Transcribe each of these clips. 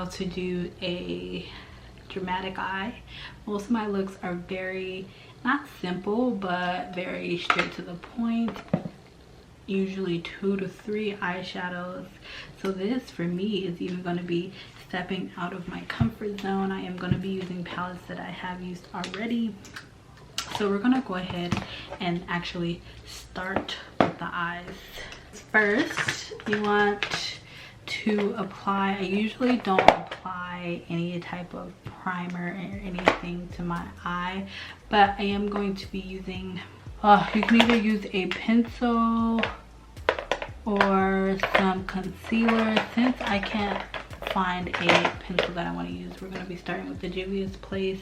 how to do a dramatic eye. Most of my looks are very, not simple, but very straight to the point. Usually 2 to 3 eyeshadows. So this for me is even going to be stepping out of my comfort zone. I am going to be using palettes that I have used already. So we're going to go ahead and actually start with the eyes. First, you want to apply, I usually don't apply any type of primer or anything to my eye, but I am going to be using, you can either use a pencil or some concealer. Since I can't find a pencil that I want to use, we're going to be starting with the Juvia's Place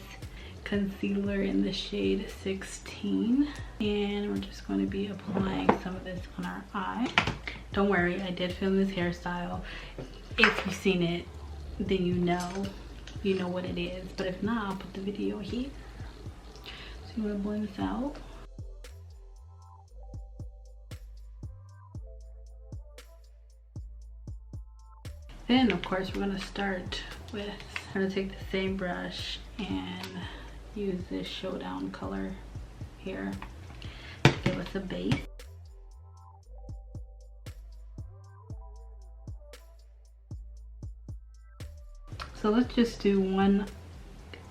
concealer in the shade 16, and we're just going to be applying some of this on our eye. Don't worry, I did film this hairstyle. If you've seen it, then you know what it is, but if not, I'll put the video here. So you want to blend this out. Then of course we're going to start with, I'm going to take the same brush and use this Showdown color here to give us a base. So let's just do one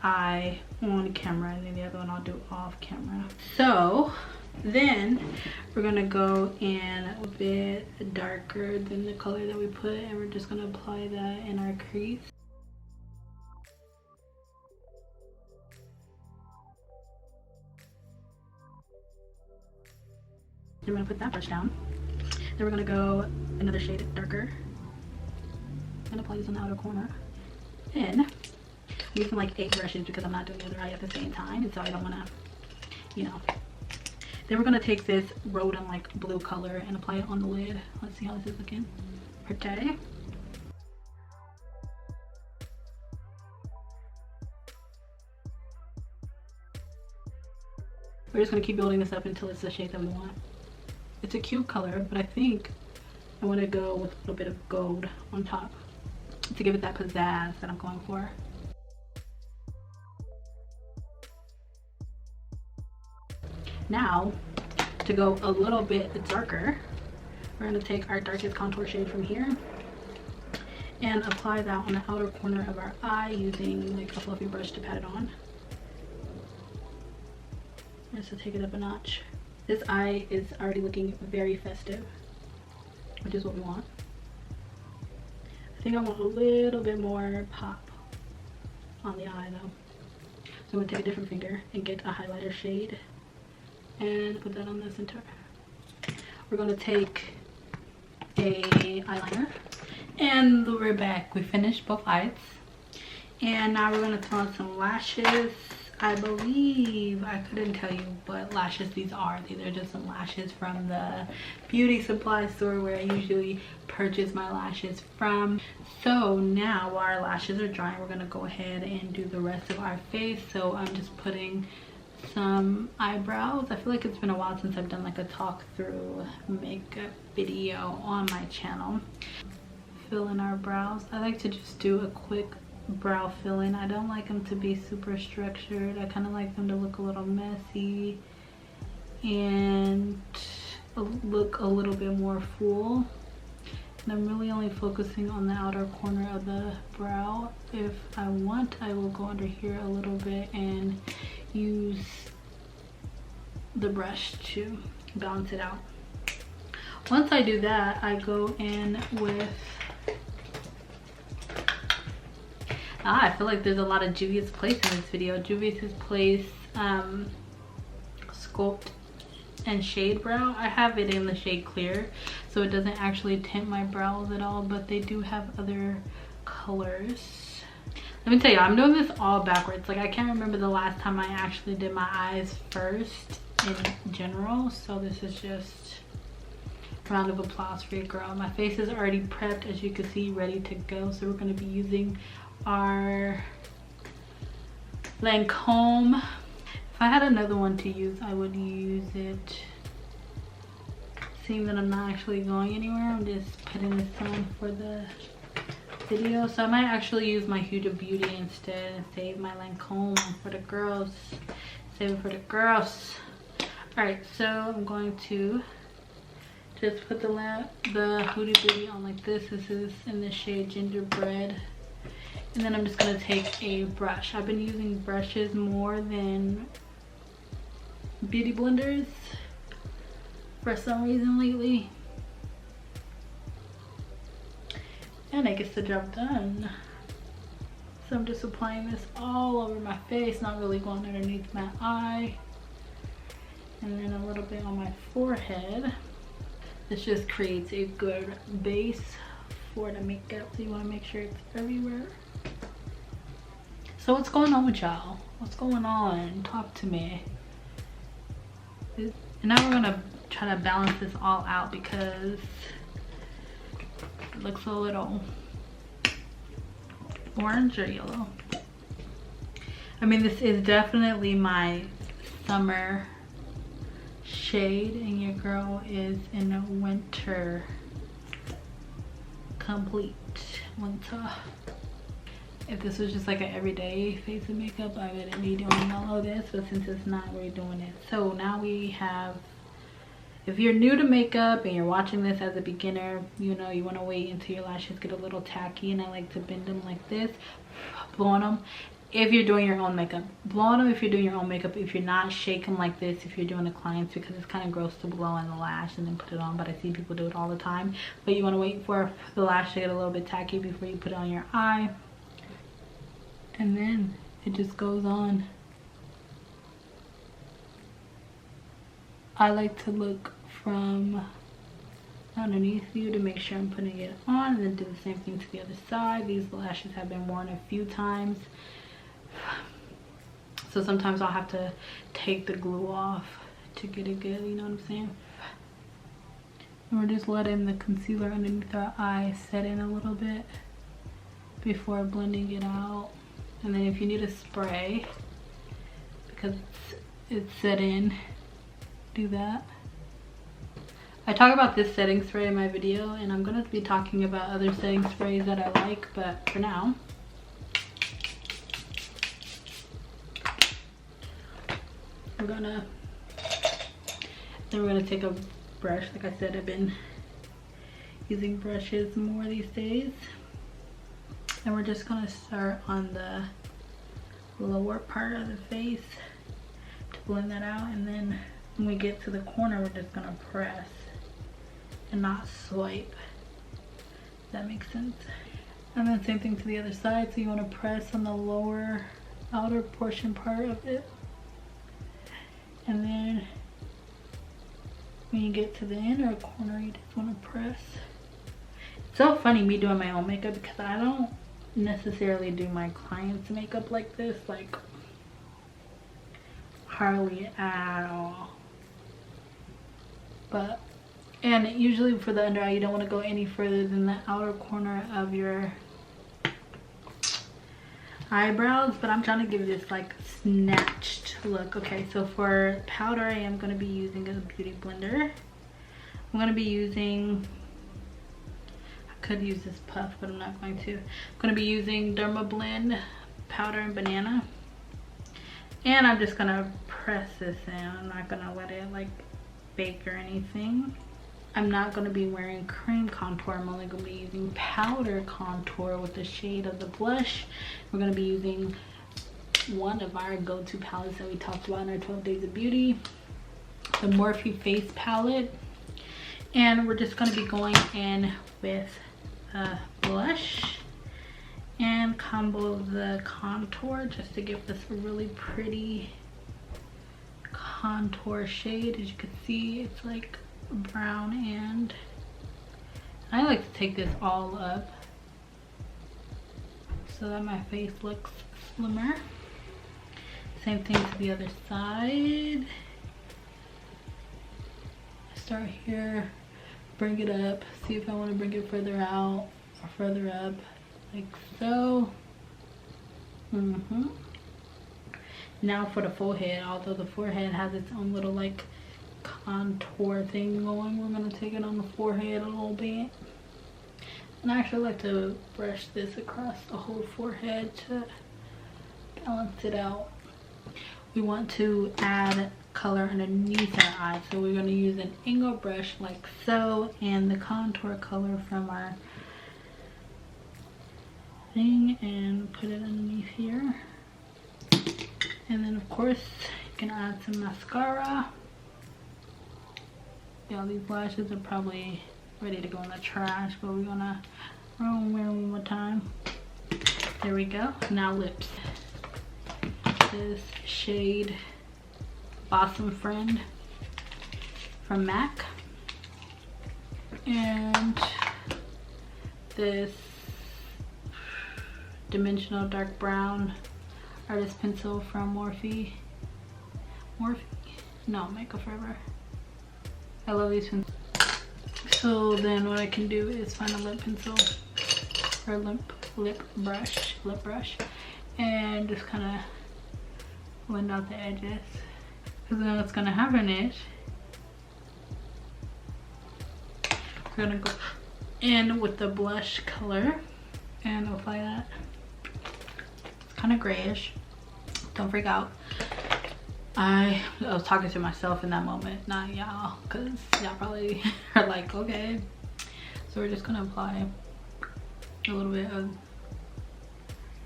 eye on camera and then the other one I'll do off camera. So then we're gonna go in a bit darker than the color that we put, and we're just gonna apply that in our crease. I'm gonna put that brush down. Then we're gonna go another shade darker and apply this on the outer corner. Then I'm using like 8 brushes because I'm not doing the other eye at the same time, and so I don't want to, you know. Then we're gonna take this Rodin like blue color and apply it on the lid. Let's see how this is looking. Pretty. We're just gonna keep building this up until it's the shade that we want. It's a cute color, but I think I want to go with a little bit of gold on top to give it that pizzazz that I'm going for. Now, to go a little bit darker, we're going to take our darkest contour shade from here and apply that on the outer corner of our eye using like a fluffy brush to pat it on. Just to take it up a notch. This eye is already looking very festive, which is what we want. I think I want a little bit more pop on the eye though. So I'm gonna take a different finger and get a highlighter shade and put that on the center. We're gonna take a eyeliner, and we're back. We finished both eyes, and now we're gonna put on some lashes. I believe, I couldn't tell you what lashes these are. These are just some lashes from the beauty supply store where I usually purchase my lashes from. So now while our lashes are drying, we're gonna go ahead and do the rest of our face. So I'm just putting some eyebrows. I feel like it's been a while since I've done like a talk through makeup video on my channel. Fill in our brows. I like to just do a quick brow fill-in. I don't like them to be super structured. I kind of like them to look a little messy and look a little bit more full. And I'm really only focusing on the outer corner of the brow. If I want, I will go under here a little bit and use the brush to balance it out. Once I do that, I go in with I feel like there's a lot of Juvia's Place in this video. Juvia's Place Sculpt and Shade Brow. I have it in the shade Clear, so it doesn't actually tint my brows at all, but they do have other colors. Let me tell you, I'm doing this all backwards. Like, I can't remember the last time I actually did my eyes first in general, so this is just a round of applause for your girl. My face is already prepped, as you can see, ready to go. So we're going to be using our Lancome. If I had another one to use, I would use it. Seeing that I'm not actually going anywhere, I'm just putting this on for the video, so I might actually use my Huda Beauty instead and save my Lancome for the girls. Save it for the girls. Alright, so I'm going to just put the Huda Beauty on like this. This is in the shade Gingerbread. And then I'm just going to take a brush. I've been using brushes more than beauty blenders for some reason lately. And it gets the job done. So I'm just applying this all over my face, not really going underneath my eye. And then a little bit on my forehead. This just creates a good base for the makeup, so you want to make sure it's everywhere. So what's going on with y'all? What's going on? Talk to me. And now we're gonna try to balance this all out because it looks a little orange or yellow. I mean, this is definitely my summer shade, and your girl is in a winter, complete winter. If this was just like an everyday face of makeup, I wouldn't be doing all of this, but since it's not, we're doing it. So now we have, if you're new to makeup and you're watching this as a beginner, you know you want to wait until your lashes get a little tacky, and I like to bend them like this, blow on them. If you're doing your own makeup, blow on them if you're doing your own makeup. If you're not, shake them like this if you're doing a client's, because it's kind of gross to blow on the lash and then put it on, but I see people do it all the time. But you want to wait for the lash to get a little bit tacky before you put it on your eye. And then it just goes on. I like to look from underneath you to make sure I'm putting it on, and then do the same thing to the other side. These lashes have been worn a few times, so sometimes I'll have to take the glue off to get it good, you know what I'm saying? And we're just letting the concealer underneath our eye set in a little bit before blending it out. And then if you need a spray, because it's set in, do that. I talk about this setting spray in my video, and I'm going to be talking about other setting sprays that I like, but for now, we're gonna take a brush. Like I said, I've been using brushes more these days. And we're just gonna start on the lower part of the face to blend that out, and then when we get to the corner, we're just gonna press and not swipe. Does that make sense? And then same thing to the other side. So you want to press on the lower outer portion part of it, and then when you get to the inner corner, you just want to press. It's so funny me doing my own makeup because I don't necessarily do my clients' makeup like this, like hardly at all. But and usually for the under eye, you don't want to go any further than the outer corner of your eyebrows, but I'm trying to give this like snatched look. Okay, so for powder, I am going to be using a beauty blender. I'm going to be using, I could use this puff, but I'm not going to. I'm going to be using Dermablend powder and banana, and I'm just going to press this in. I'm not going to let it like bake or anything. I'm not going to be wearing cream contour. I'm only going to be using powder contour with the shade of the blush. We're going to be using one of our go-to palettes that we talked about in our 12 Days of Beauty, the Morphe Face palette. And we're just going to be going in with a blush and combo the contour just to give this a really pretty contour shade. As you can see, it's like brown, and I like to take this all up so that my face looks slimmer. Same thing to the other side. Start here, bring it up, see if I want to bring it further out or further up, like so. Now for the forehead, although the forehead has its own little like contour thing going, we're going to take it on the forehead a little bit. And I actually like to brush this across the whole forehead to balance it out. We want to add color underneath our eyes, so we're going to use an angle brush like so, and the contour color from our thing, and put it underneath here. And then of course you can add some mascara. Yeah, these lashes are probably ready to go in the trash, but we're gonna wear them one more time. There we go. Now lips. This shade Bosom Friend from MAC, and this Dimensional Dark Brown artist pencil from Morphe. No, Makeup Forever. I love these pencils. So then what I can do is find a lip pencil or lip brush, and just kind of blend out the edges, because then what's gonna happen is we're gonna go in with the blush color and apply that. It's kind of grayish. Don't freak out. I was talking to myself in that moment, not y'all, because y'all probably are like, okay. So we're just gonna apply a little bit of,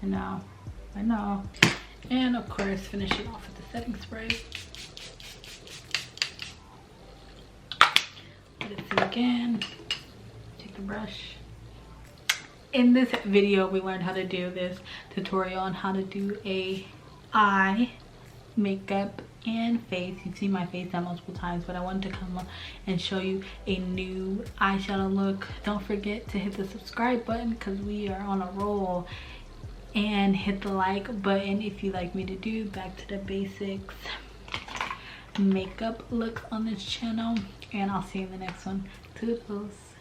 I know, and of course finish it off with the setting spray. Let it sink in. Take the brush. In this video, we learned how to do this tutorial on how to do a eye makeup and face. You've seen my face done multiple times, but I wanted to come and show you a new eyeshadow look. Don't forget to hit the subscribe button, because we are on a roll, and hit the like button if you like me to do back to the basics makeup looks on this channel, and I'll see you in the next one. Toodles.